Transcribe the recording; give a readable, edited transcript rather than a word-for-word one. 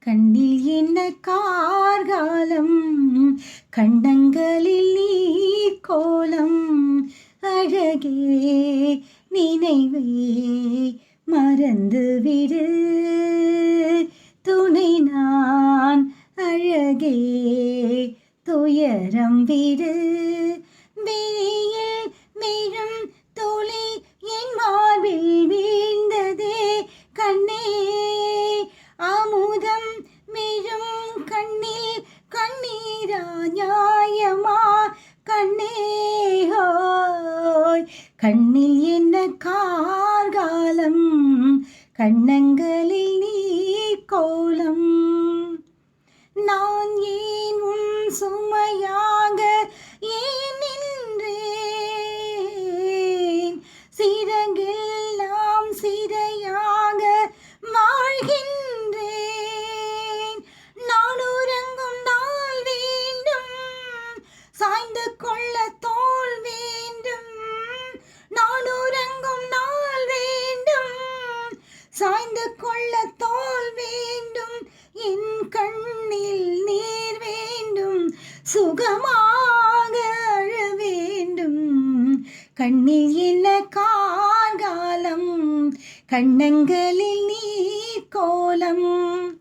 கண்ணில் என்ன கார்காலம், கண்ணங்களில் நீர் கோலம். அழகே நினைவை மறந்துவிடு, துணை நான். அழகே துயரம் விடு, விழியில் விழும் துளி என் மார்பில் வீழ்ந்ததே கண்ணே. அமுதம் விழும் கண்ணில் கண்ணீரா நியாயமா கண்ணே. ஹோய் கண்ணில் என்ன கார்காலம், கண்ணங்களில் நீர் கோலம். நான் ஏன் உன் சுமையாக ஏன் நின்றேன், சிறகெல்லாம் சிறையாக வாழ்கின்றேன். நான் உறங்கும் நாள் வேண்டும், சாய்ந்து கொள்ள தோள் வேண்டும். நான் உறங்கும் நாள் வேண்டும், சாய்ந்து கொள்ள தோள் வேண்டும். என் கண்ணில் நீர் வேண்டும், சுகமாக அழ வேண்டும். கண்ணில் என்ன கார்காலம், கண்ணங்களில் நீர் கோலம்.